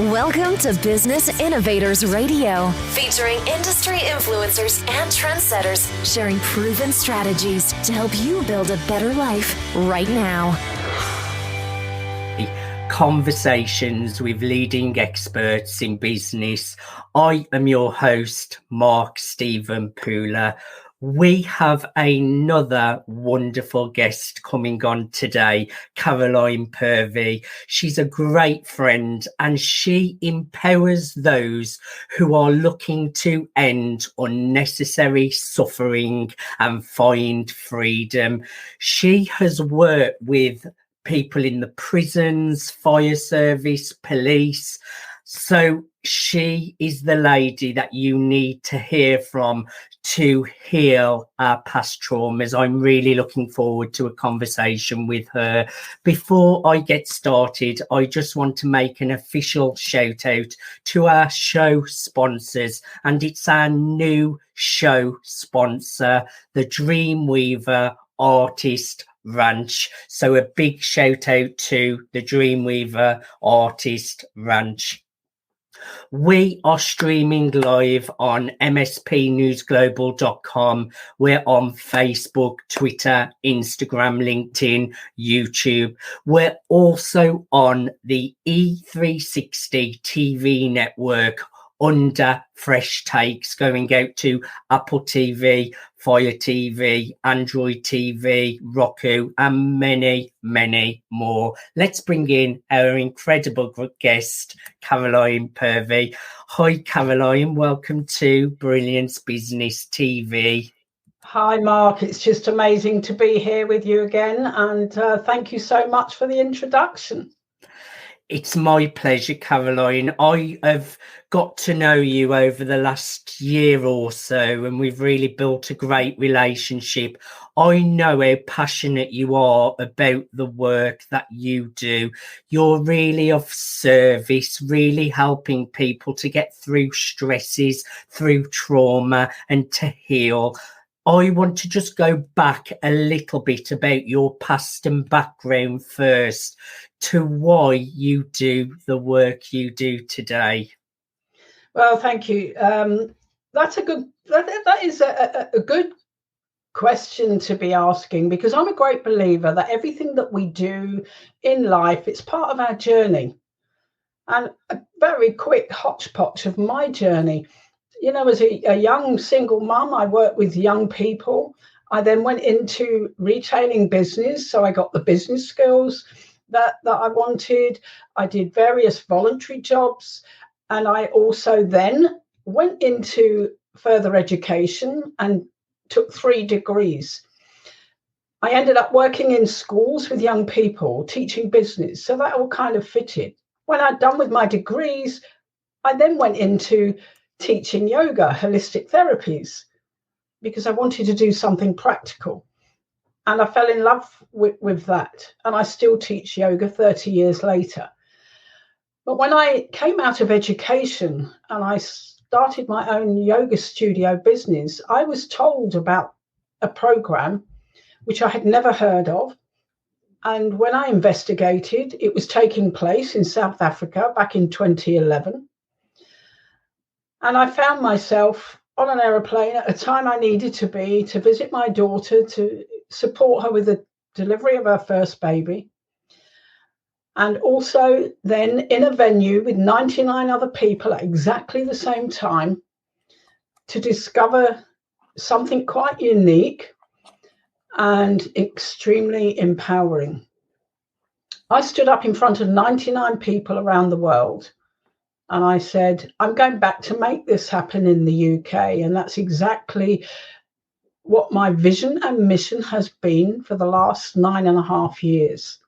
Welcome to Business Innovators Radio, featuring industry influencers and trendsetters sharing proven strategies to help you build a better life right now. Conversations with leading experts in business. I am your host, Mark Stephen Pooler. We have another wonderful guest coming on today, Caroline Purvey. She's a great friend and she empowers those who are looking to end unnecessary suffering and find freedom. She has worked with people in the prisons, fire service, police. So she is the lady that you need to hear from to heal our past traumas. I'm really looking forward to a conversation with her. Before I get started, I just want to make an official shout out to our show sponsors, and it's our new show sponsor, the Dreamweaver Artist Ranch. So a big shout out to the Dreamweaver Artist Ranch. We are streaming live on mspnewsglobal.com. We're on Facebook, Twitter, Instagram, LinkedIn, YouTube. We're also on the E360 TV network under Fresh Takes, going out to Apple TV, Fire TV, Android TV, Roku, and many, many more. Let's bring in our incredible guest, Caroline Purvey. Hi, Caroline. Welcome to Brilliance Business TV. Hi, Mark. It's just amazing to be here with you again. And thank you so much for the introduction. It's my pleasure, Caroline. I have got to know you over the last year or so, and we've really built a great relationship. I know how passionate you are about the work that you do. You're really of service, really helping people to get through stresses, through trauma, and to heal. I want to just go back a little bit about your past and background first to why you do the work you do today. Well, thank you. That's a good. That is a good question to be asking, because I'm a great believer that everything that we do in life, it's part of our journey. And a very quick hodgepodge of my journey. You know, as a young single mum, I worked with young people. I then went into retailing business. So I got the business skills that I wanted. I did various voluntary jobs. And I also then went into further education and took 3 degrees. I ended up working in schools with young people, teaching business. So that all kind of fitted. When I'd done with my degrees, I then went into teaching yoga, holistic therapies, because I wanted to do something practical. And I fell in love with that. And I still teach yoga 30 years later. But when I came out of education and I started my own yoga studio business, I was told about a program which I had never heard of. And when I investigated, it was taking place in South Africa back in 2011. And I found myself on an aeroplane at a time I needed to be to visit my daughter, to support her with the delivery of her first baby. And also then in a venue with 99 other people at exactly the same time to discover something quite unique and extremely empowering. I stood up in front of 99 people around the world. And I said, I'm going back to make this happen in the UK. And that's exactly what my vision and mission has been for the last 9.5 years.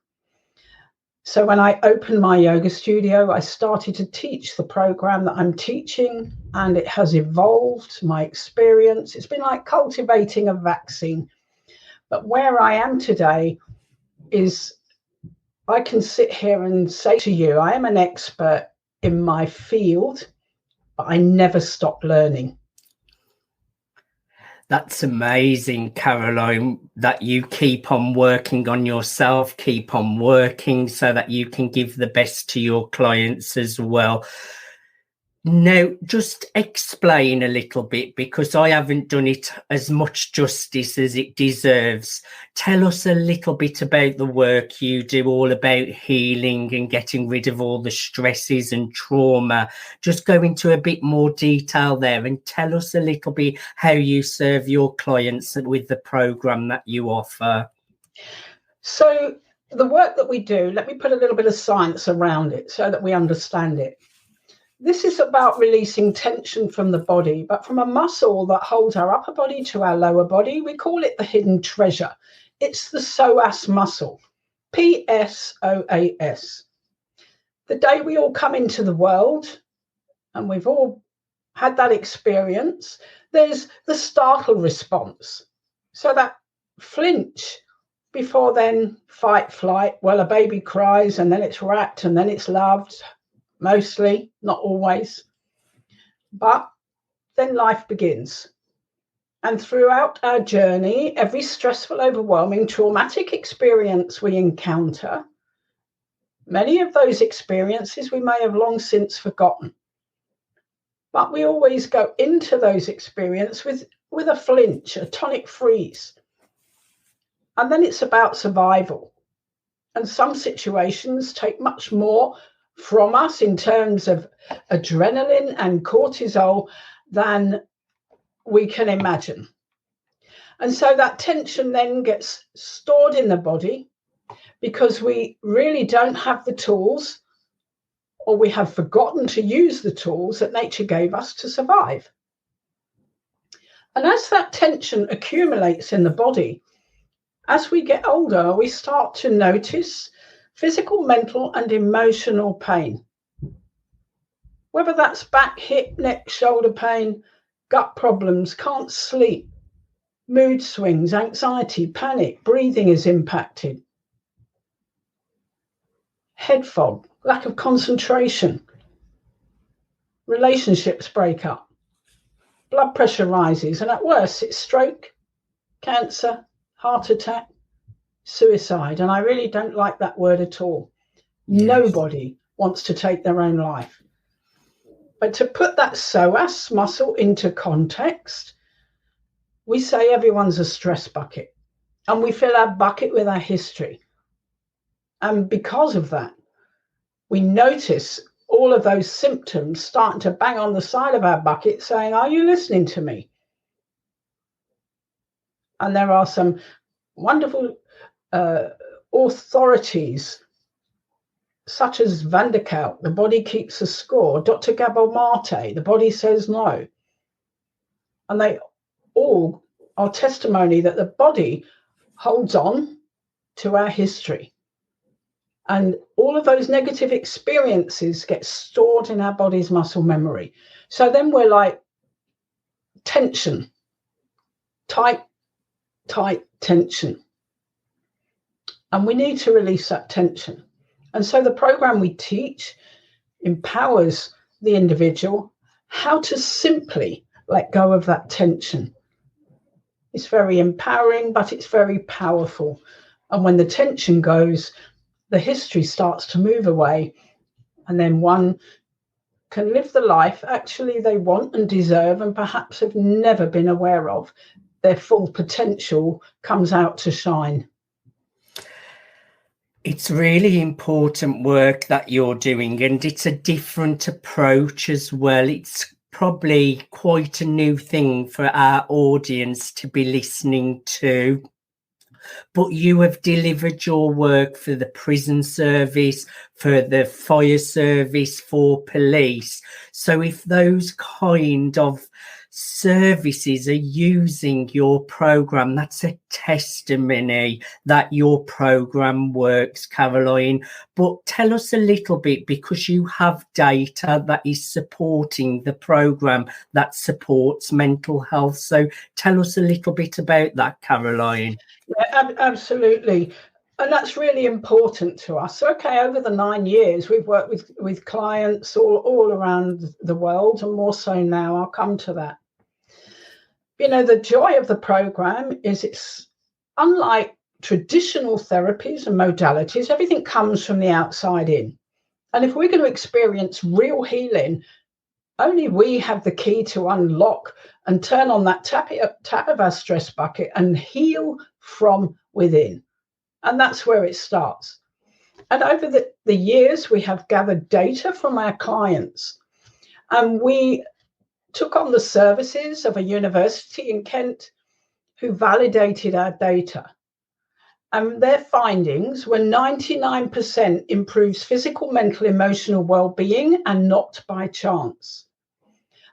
So when I opened my yoga studio, I started to teach the program that I'm teaching, and it has evolved my experience. It's been like cultivating a vaccine. But where I am today is I can sit here and say to you, I am an expert in my field, but I never stop learning. That's amazing, Caroline, that you keep on working on yourself, keep on working so that you can give the best to your clients as well. Now, just explain a little bit, because I haven't done it as much justice as it deserves. Tell us a little bit about the work you do, all about healing and getting rid of all the stresses and trauma. Just go into a bit more detail there and tell us a little bit how you serve your clients with the program that you offer. So the work that we do, let me put a little bit of science around it so that we understand it. This is about releasing tension from the body, but from a muscle that holds our upper body to our lower body. We call it the hidden treasure. It's the psoas muscle, PSOAS. The day we all come into the world, and we've all had that experience, there's the startle response. So that flinch before then, fight, flight. Well, a baby cries and then it's wrapped and then it's loved. Mostly, not always, but then life begins. And throughout our journey, every stressful, overwhelming, traumatic experience we encounter, many of those experiences we may have long since forgotten. But we always go into those experiences with a flinch, a tonic freeze. And then it's about survival. And some situations take much more from us in terms of adrenaline and cortisol than we can imagine. And so that tension then gets stored in the body because we really don't have the tools, or we have forgotten to use the tools that nature gave us to survive. And as that tension accumulates in the body, as we get older, we start to notice physical, mental, and emotional pain. Whether that's back, hip, neck, shoulder pain, gut problems, can't sleep, mood swings, anxiety, panic, breathing is impacted, head fog, lack of concentration, relationships break up, blood pressure rises, and at worst, it's stroke, cancer, heart attack, suicide. And I really don't like that word at all. Yes. Nobody wants to take their own life. But to put that psoas muscle into context, we say everyone's a stress bucket, and we fill our bucket with our history. And because of that, we notice all of those symptoms starting to bang on the side of our bucket saying, are you listening to me? And there are some wonderful authorities such as Van der Kelk, the body keeps a score, Dr. Gabor Mate, the body says no. And they all are testimony that the body holds on to our history. And all of those negative experiences get stored in our body's muscle memory. So then we're like tension, tight tension. And we need to release that tension. And so the program we teach empowers the individual how to simply let go of that tension. It's very empowering, but it's very powerful. And when the tension goes, the history starts to move away. And then one can live the life actually they want and deserve and perhaps have never been aware of. Their full potential comes out to shine. It's really important work that you're doing, and it's a different approach as well. It's probably quite a new thing for our audience to be listening to. But you have delivered your work for the prison service, for the fire service, for police. So if those kind of services are using your program, that's a testimony that your program works, Caroline. But tell us a little bit, because you have data that is supporting the program that supports mental health. So tell us a little bit about that, Caroline. Yeah, absolutely. And that's really important to us. So, okay, over the 9 years, we've worked with clients all around the world, and more so now. I'll come to that. The joy of the program is it's unlike traditional therapies and modalities, everything comes from the outside in. And if we're going to experience real healing, only we have the key to unlock and turn on that tap of our stress bucket and heal from within. And that's where it starts. And over the years, we have gathered data from our clients, and we took on the services of a university in Kent who validated our data. And their findings were 99% improves physical, mental, emotional well-being, and not by chance.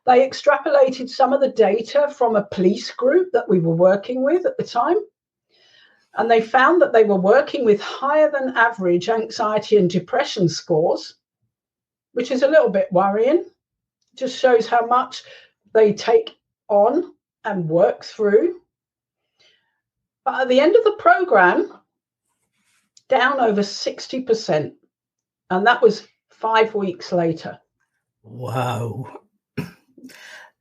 They extrapolated some of the data from a police group that we were working with at the time. And they found that they were working with higher than average anxiety and depression scores, which is a little bit worrying. It just shows how much they take on and work through. But at the end of the program, down over 60%. And that was 5 weeks later. Wow.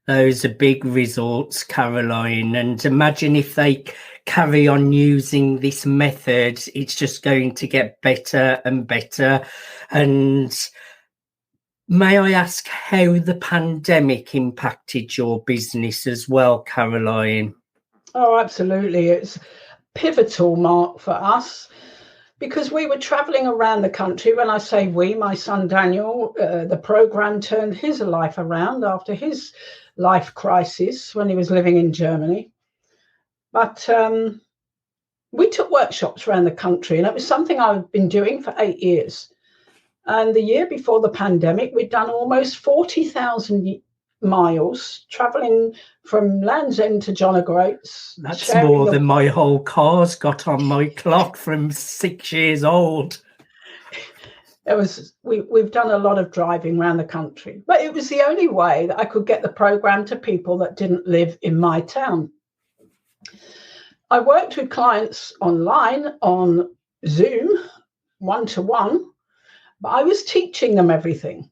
Those are big results, Caroline. And imagine if they carry on using this method, it's just going to get better and better. And may I ask how the pandemic impacted your business as well, Caroline? Oh, absolutely. It's pivotal, Mark, for us, because we were traveling around the country. When I say we, my son Daniel, the program turned his life around after his life crisis when he was living in Germany. But we took workshops around the country, and it was something I've been doing for 8 years. And the year before the pandemic, we'd done almost 40,000 miles traveling from Land's End to John O'Groats. That's more than my whole car's got on my clock from 6 years old. We've done a lot of driving around the country, but it was the only way that I could get the program to people that didn't live in my town. I worked with clients online on Zoom, one-to-one, but I was teaching them everything.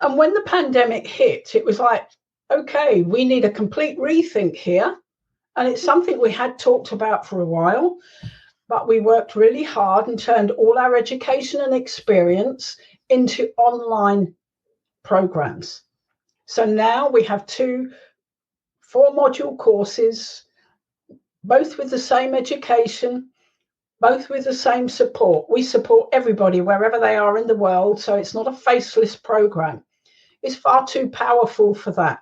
And when the pandemic hit, it was like, okay, we need a complete rethink here. And it's something we had talked about for a while, but we worked really hard and turned all our education and experience into online programs. So now we have 2 4-module courses, both with the same education, both with the same support. We support everybody wherever they are in the world, so it's not a faceless program. It's far too powerful for that.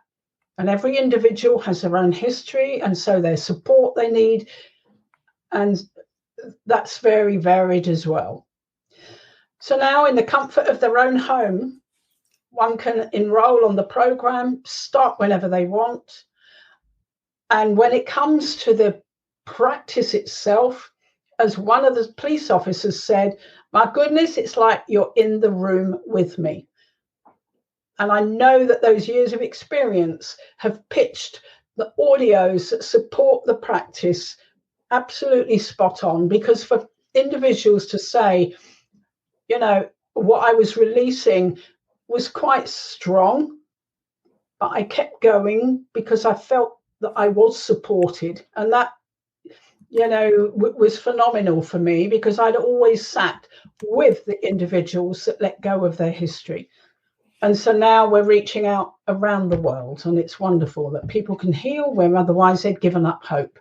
And every individual has their own history, and so their support they need, and that's very varied as well. So now, in the comfort of their own home, one can enroll on the program, start whenever they want. And when it comes to the practice itself, as one of the police officers said, my goodness, it's like you're in the room with me. And I know that those years of experience have pitched the audios that support the practice absolutely spot on, because for individuals to say, what I was releasing was quite strong, but I kept going because I felt that I was supported. And that, was phenomenal for me, because I'd always sat with the individuals that let go of their history. And so now we're reaching out around the world, and it's wonderful that people can heal where otherwise they'd given up hope.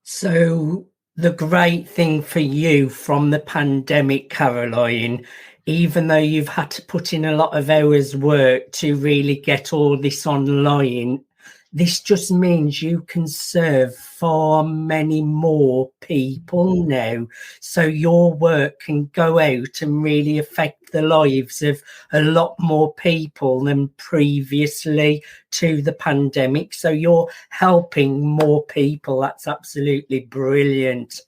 So the great thing for you from the pandemic, Caroline, even though you've had to put in a lot of hours work to really get all this online, this just means you can serve far many more people now. So your work can go out and really affect the lives of a lot more people than previously to the pandemic. So you're helping more people. That's absolutely brilliant.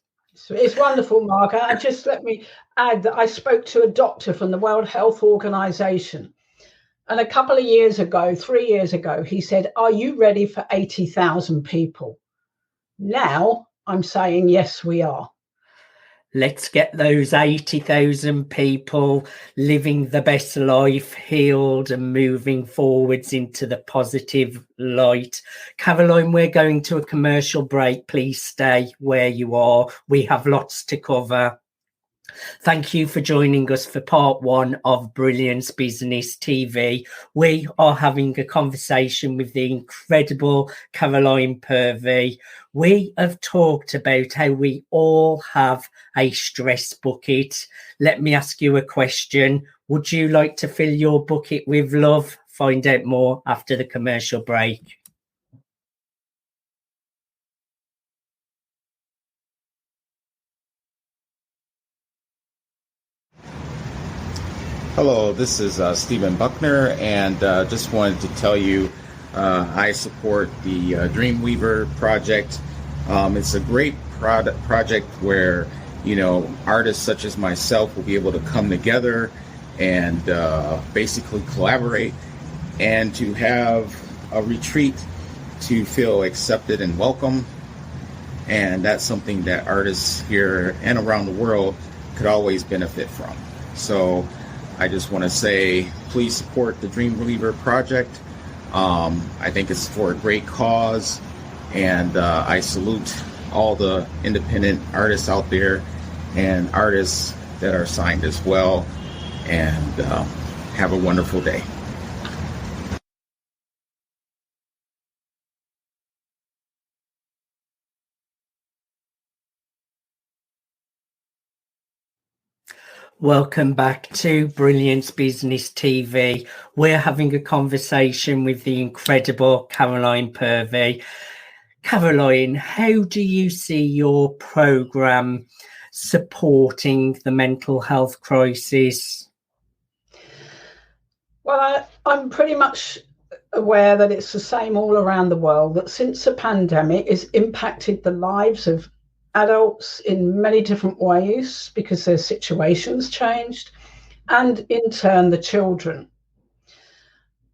It's wonderful, Mark. Let me add that I spoke to a doctor from the World Health Organization. And a couple of years ago, 3 years ago, he said, are you ready for 80,000 people? Now I'm saying, yes, we are. Let's get those 80,000 people living the best life, healed and moving forwards into the positive light. Caroline, we're going to a commercial break. Please stay where you are. We have lots to cover. Thank you for joining us for part one of Brilliance Business TV. We are having a conversation with the incredible Caroline Purvey. We have talked about how we all have a stress bucket. Let me ask you a question. Would you like to fill your bucket with love? Find out more after the commercial break. Hello, this is Stephen Buckner, and just wanted to tell you I support the Dreamweaver Project. It's a great project where, you know, artists such as myself will be able to come together and basically collaborate and to have a retreat to feel accepted and welcome. And that's something that artists here and around the world could always benefit from. So I just want to say, please support the Dreamweaver Project. I think it's for a great cause, and I salute all the independent artists out there and artists that are signed as well. And have a wonderful day. Welcome back to Brilliance Business TV. We're having a conversation with the incredible Caroline Purvey. Caroline, how do you see your program supporting the mental health crisis? Well, I'm pretty much aware that it's the same all around the world, that since the pandemic has impacted the lives of adults in many different ways because their situations changed, and in turn the children.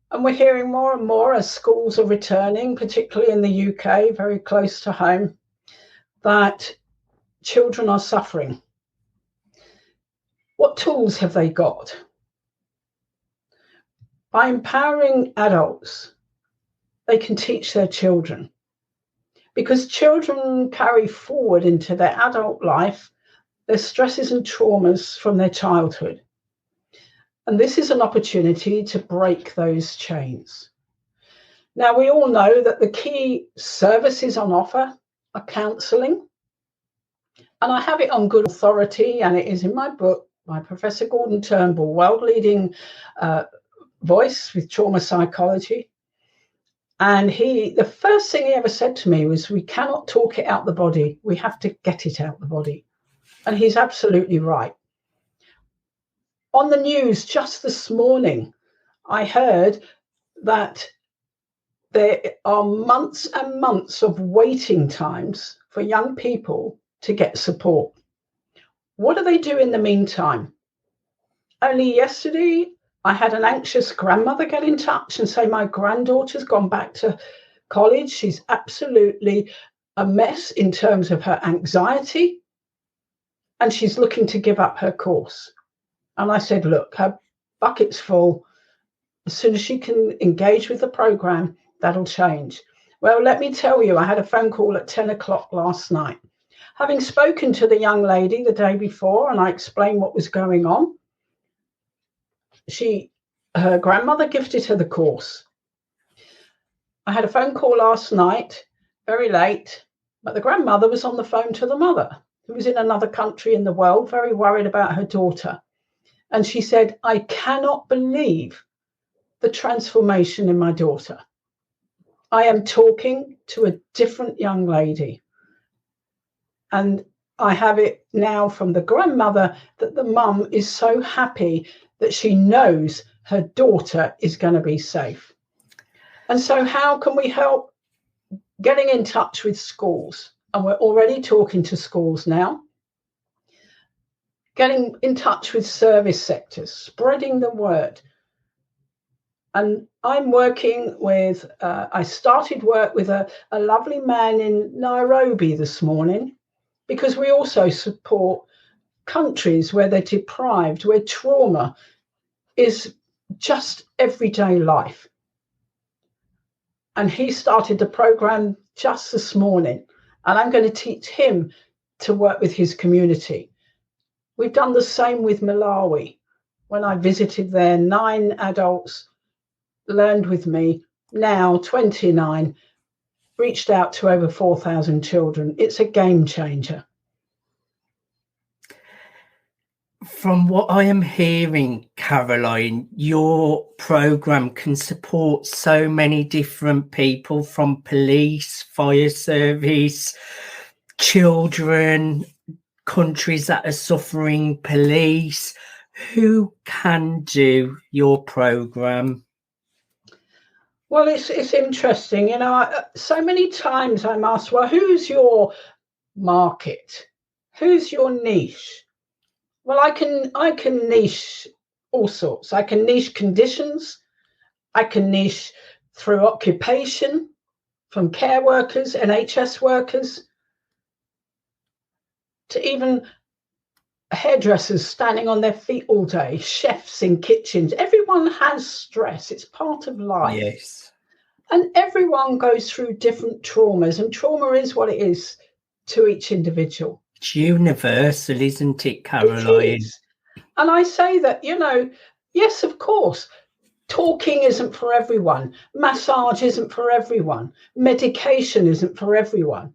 And we're hearing more and more as schools are returning, particularly in the UK, very close to home, that children are suffering. What tools have they got? By empowering adults, they can teach their children. Because children carry forward into their adult life their stresses and traumas from their childhood. And this is an opportunity to break those chains. Now, we all know that the key services on offer are counselling. And I have it on good authority, and it is in my book by Professor Gordon Turnbull, world-leading voice with trauma psychology. And the first thing he ever said to me was, we cannot talk it out the body. We have to get it out the body. And he's absolutely right. On the news just this morning, I heard that there are months and months of waiting times for young people to get support. What do they do in the meantime? Only yesterday, I had an anxious grandmother get in touch and say, my granddaughter's gone back to college. She's absolutely a mess in terms of her anxiety, and she's looking to give up her course. And I said, look, her bucket's full. As soon as she can engage with the program, that'll change. Well, let me tell you, I had a phone call at 10 o'clock last night. Having spoken to the young lady the day before, and I explained what was going on, her grandmother gifted her the course. I had a phone call last night, very late, but the grandmother was on the phone to the mother, who was in another country in the world, very worried about her daughter. And she said, I cannot believe the transformation in my daughter. I am talking to a different young lady. And I have it now from the grandmother that the mum is so happy that she knows her daughter is going to be safe. And so how can we help? Getting in touch with schools. And we're already talking to schools now. Getting in touch with service sectors, spreading the word. And I'm working with, I started work with a lovely man in Nairobi this morning, because we also support countries where they're deprived, where trauma is just everyday life. And he started the program just this morning, and I'm going to teach him to work with his community. We've done the same with Malawi. When I visited there, 9 adults learned with me, now 29, reached out to over 4,000 children. It's a game changer. From what I am hearing, Caroline, your program can support so many different people, from police, fire service, children, countries that are suffering, police. Who can do your program? Well, it's interesting. You know, so many times I'm asked, well, who's your market? Who's your niche? Well, I can niche all sorts. I can niche conditions. I can niche through occupation, from care workers, NHS workers, to even hairdressers standing on their feet all day, chefs in kitchens. Everyone has stress. It's part of life. Yes. And everyone goes through different traumas, and trauma is what it is to each individual. It's universal, isn't it, Caroline? It is. And I say that, you know, yes, of course, talking isn't for everyone. Massage isn't for everyone. Medication isn't for everyone.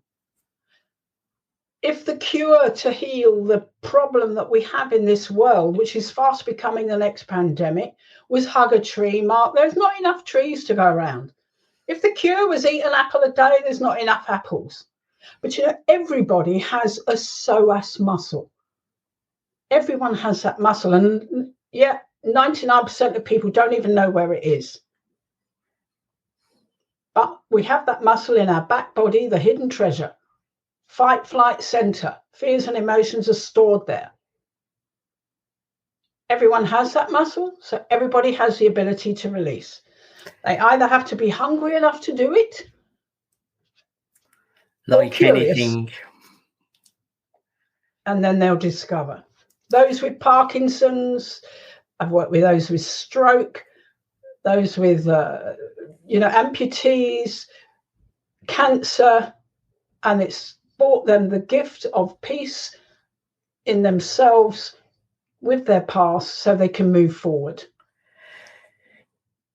If the cure to heal the problem that we have in this world, which is fast becoming the next pandemic, was hug a tree, Mark, there's not enough trees to go around. If the cure was eat an apple a day, there's not enough apples. But, you know, everybody has a psoas muscle. Everyone has that muscle. And, yeah, 99% of people don't even know where it is. But we have that muscle in our back body, the hidden treasure. Fight, flight center. Fears and emotions are stored there. Everyone has that muscle, so everybody has the ability to release. They either have to be hungry enough to do it, like anything, and then they'll discover. Those with Parkinson's, I've worked with those with stroke, those with amputees, cancer, and it's brought them the gift of peace in themselves with their past so they can move forward.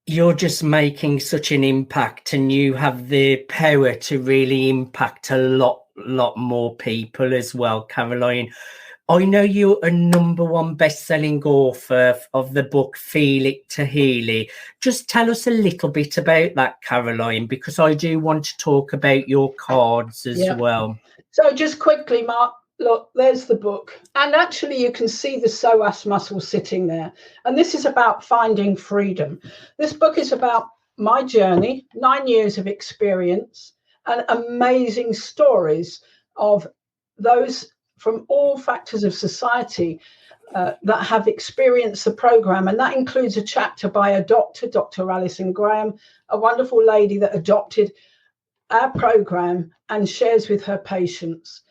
You're just making such an impact, and you have the power to really impact a lot more people as well, Caroline. I know you're a #1 best-selling author of the book Felix Tahili. Just tell us a little bit about that, Caroline, because I do want to talk about your cards as well. So just quickly, Mark, look, there's the book. And actually you can see the psoas muscle sitting there. And this is about finding freedom. This book is about my journey, 9 years of experience, and amazing stories of those from all factors of society that have experienced the program. And that includes a chapter by a doctor, Dr. Alison Graham, a wonderful lady that adopted our program and shares with her patients.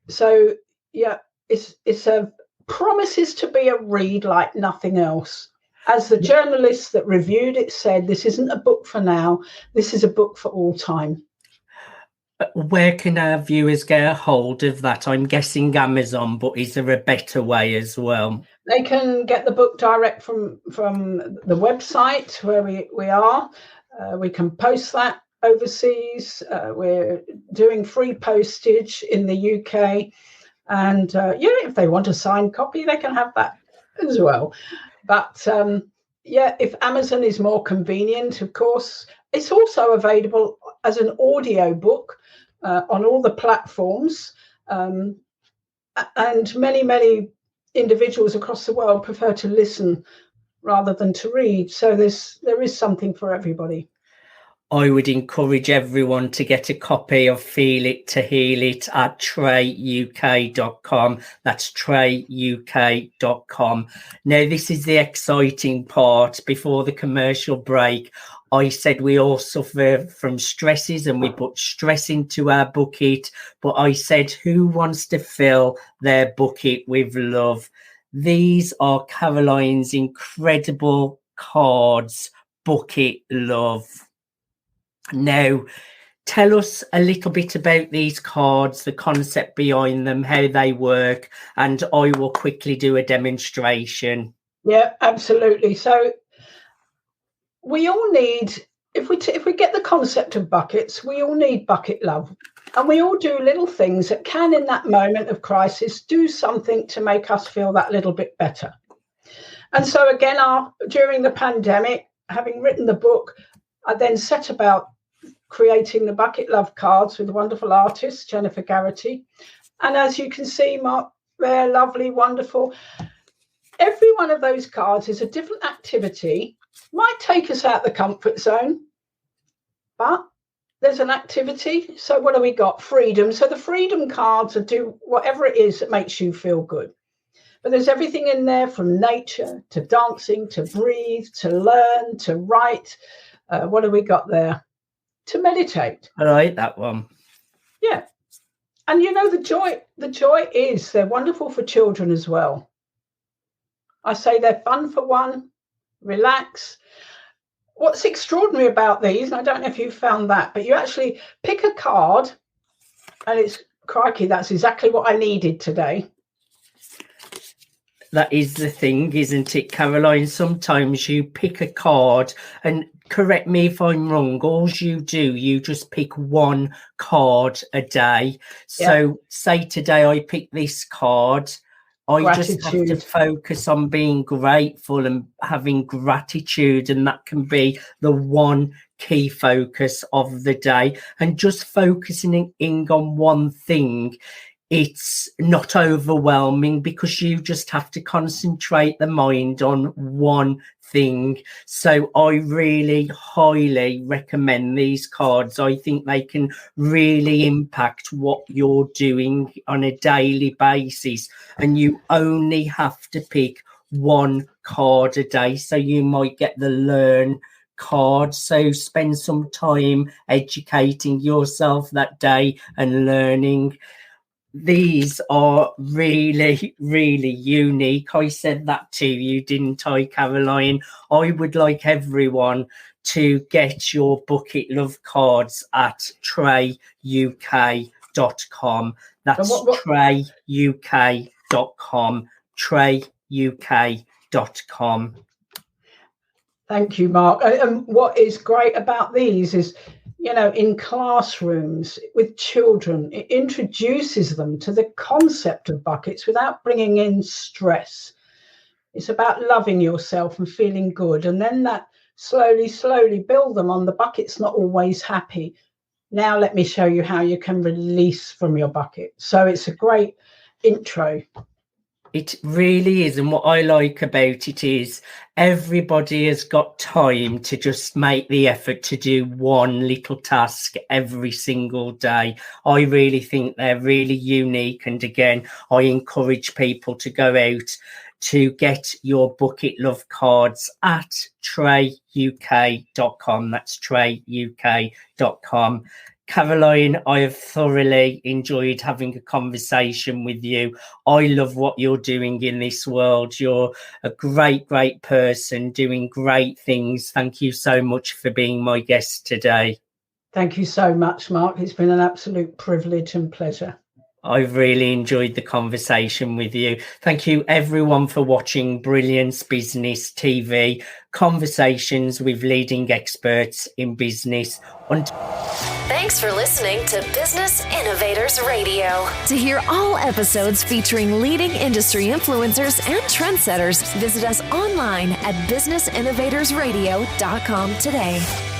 So, yeah, it's a promises to be a read like nothing else. As the journalist that reviewed it said, this isn't a book for now. This is a book for all time. Where can our viewers get a hold of that? I'm guessing Amazon, but is there a better way as well? They can get the book direct from the website where we are. We can post that overseas. We're doing free postage in the UK. And if they want a signed copy, they can have that as well. But if Amazon is more convenient, of course, it's also available as an audio book on all the platforms. And many individuals across the world prefer to listen rather than to read. So there is something for everybody. I would encourage everyone to get a copy of Felix Tahili at TREUK.com. That's TREUK.com. Now, this is the exciting part. Before the commercial break, I said we all suffer from stresses and we put stress into our bucket. But I said, who wants to fill their bucket with love? These are Caroline's incredible cards, Bucket Love. Now, tell us a little bit about these cards, the concept behind them, how they work, and I will quickly do a demonstration. Yeah, absolutely. So we all need, if we get the concept of buckets, we all need bucket love. And we all do little things that can, in that moment of crisis, do something to make us feel that little bit better. And so again, during the pandemic, having written the book, I then set about creating the Bucket Love cards with a wonderful artist, Jennifer Garrity. And as you can see, Mark, they're lovely, wonderful. Every one of those cards is a different activity. Might take us out the comfort zone, but there's an activity. So what do we got? Freedom. So the freedom cards are do whatever it is that makes you feel good. But there's everything in there, from nature to dancing, to breathe, to learn, to write. What do we got there? To meditate. I like that one. Yeah. And you know, the joy is they're wonderful for children as well. I say they're fun for one, relax. What's extraordinary about these, and I don't know if you found that, but you actually pick a card and it's, crikey, that's exactly what I needed today. That is the thing, isn't it, Caroline? Sometimes you pick a card, and correct me if I'm wrong, all you do, you just pick one card a day. So say today I pick this card, I Gratitude. just have to focus on being grateful and having gratitude, and that can be the one key focus of the day. And just focusing in on one thing, it's not overwhelming because you just have to concentrate the mind on one thing. So I really highly recommend these cards. I think they can really impact what you're doing on a daily basis, and you only have to pick one card a day. So you might get the learn card, so spend some time educating yourself that day and learning. These are really, really unique. I said that to you, didn't I, Caroline? I would like everyone to get your Bucket Love cards at TREUK.com. That's TREUK.com, TREUK.com. Thank you, Mark. And what is great about these is, you know, in classrooms with children, it introduces them to the concept of buckets without bringing in stress. It's about loving yourself and feeling good. And then that slowly build them on. The bucket's not always happy. Now let me show you how you can release from your bucket. So it's a great intro. It really is. And what I like about it is everybody has got time to just make the effort to do one little task every single day. I really think they're really unique. And again, I encourage people to go out to get your Bucket Love cards at TREUK.com. That's TREUK.com. Caroline, I have thoroughly enjoyed having a conversation with you. I love what you're doing in this world. You're a great person doing great things. Thank you so much for being my guest today. Thank you so much, Mark. It's been an absolute privilege and pleasure. I've really enjoyed the conversation with you. Thank you, everyone, for watching Brilliance Business TV, conversations with leading experts in business. Thanks for listening to Business Innovators Radio. To hear all episodes featuring leading industry influencers and trendsetters, visit us online at businessinnovatorsradio.com today.